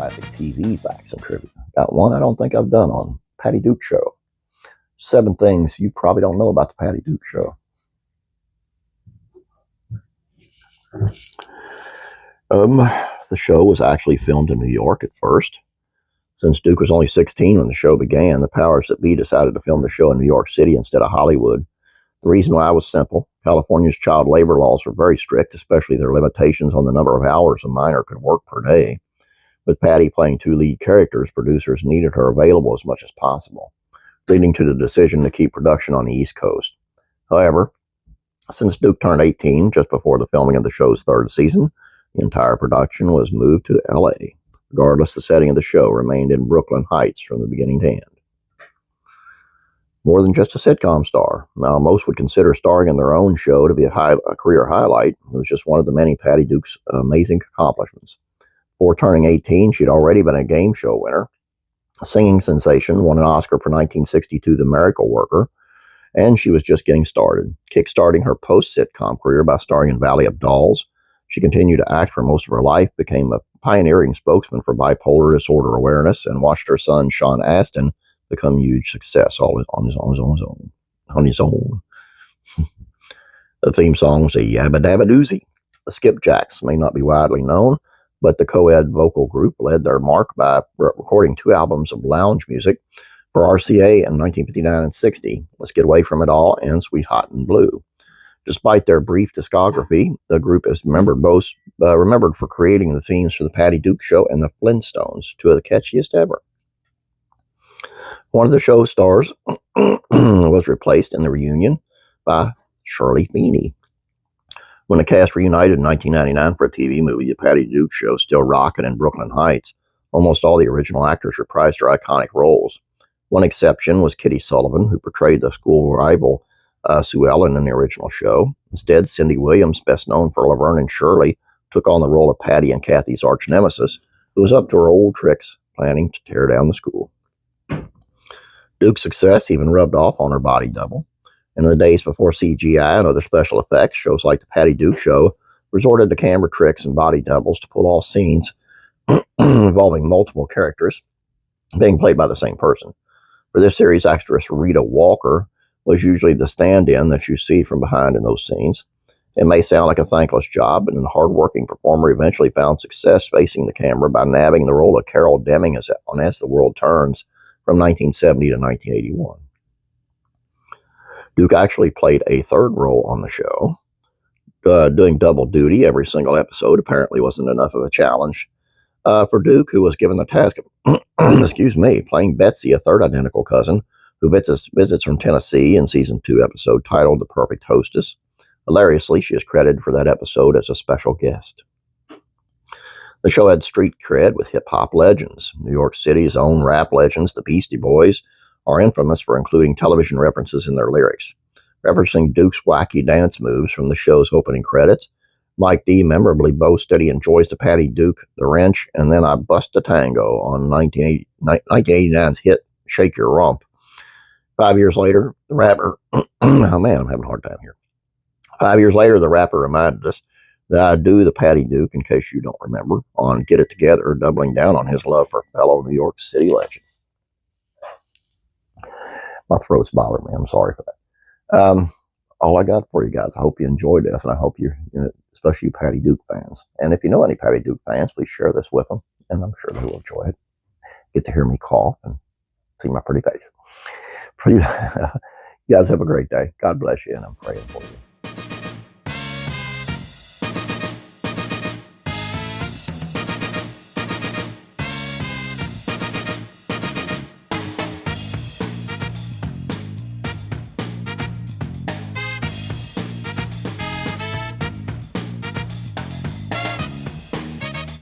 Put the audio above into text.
classic TV facts and trivia. Got one I don't think I've done on Patty Duke Show. 7 things you probably don't know about the Patty Duke Show. The show was actually filmed in New York at first. Since Duke was only 16 when the show began, the powers that be decided to film the show in New York City instead of Hollywood. The reason why was simple. California's child labor laws were very strict, especially their limitations on the number of hours a minor could work per day. With Patty playing 2 lead characters, producers needed her available as much as possible, leading to the decision to keep production on the East Coast. However, since Duke turned 18 just before the filming of the show's 3rd season, the entire production was moved to L.A. Regardless, the setting of the show remained in Brooklyn Heights from the beginning to end. More than just a sitcom star. Now, most would consider starring in their own show to be a career highlight. It was just one of the many Patty Duke's amazing accomplishments. Before turning 18, she'd already been a game show winner, a singing sensation, won an Oscar for 1962 The Miracle Worker, and she was just getting started, kickstarting her post-sitcom career by starring in Valley of Dolls. She continued to act for most of her life, became a pioneering spokesman for bipolar disorder awareness, and watched her son, Sean Astin, become a huge success all on his own. The theme song was a Yabba Dabba Doozy. The Skipjacks may not be widely known, but the co-ed vocal group led their mark by recording 2 albums of lounge music for RCA in 1959 and 60, Let's Get Away From It All and Sweet Hot and Blue. Despite their brief discography, the group is remembered for creating the themes for the Patty Duke Show and the Flintstones, 2 of the catchiest ever. One of the show stars was replaced in the reunion by Shirley Feeney. When the cast reunited in 1999 for a TV movie, The Patty Duke Show, still rocking in Brooklyn Heights, almost all the original actors reprised their iconic roles. One exception was Kitty Sullivan, who portrayed the school rival Sue Ellen in the original show. Instead, Cindy Williams, best known for Laverne and Shirley, took on the role of Patty and Cathy's arch nemesis, who was up to her old tricks, planning to tear down the school. Duke's success even rubbed off on her body double. In the days before CGI and other special effects, shows like The Patty Duke Show resorted to camera tricks and body doubles to pull off scenes involving multiple characters being played by the same person. For this series, actress Rita Walker was usually the stand-in that you see from behind in those scenes. It may sound like a thankless job, but a hard-working performer eventually found success facing the camera by nabbing the role of Carol Deming on As the World Turns from 1970 to 1981. Duke actually played a 3rd role on the show. Doing double duty every single episode apparently wasn't enough of a challenge for Duke, who was given the task of, playing Betsy, a 3rd identical cousin, who visits from Tennessee in Season 2 episode titled The Perfect Hostess. Hilariously, she is credited for that episode as a special guest. The show had street cred with hip-hop legends. New York City's own rap legends, the Beastie Boys, are infamous for including television references in their lyrics. Referencing Duke's wacky dance moves from the show's opening credits, Mike D memorably boasted he enjoys the Patty Duke, the wrench, and then I bust a tango on 1989's hit Shake Your Rump. 5 years later, the rapper, oh man, I'm having a hard time here. 5 years later, the rapper reminded us that I do the Patty Duke, in case you don't remember, on Get It Together, doubling down on his love for fellow New York City legend. My throat's bothering me. I'm sorry for that. All I got for you guys. I hope you enjoyed this, and I hope especially you Patty Duke fans. And if you know any Patty Duke fans, please share this with them, and I'm sure they will enjoy it. Get to hear me cough and see my pretty face. You guys have a great day. God bless you, and I'm praying for you.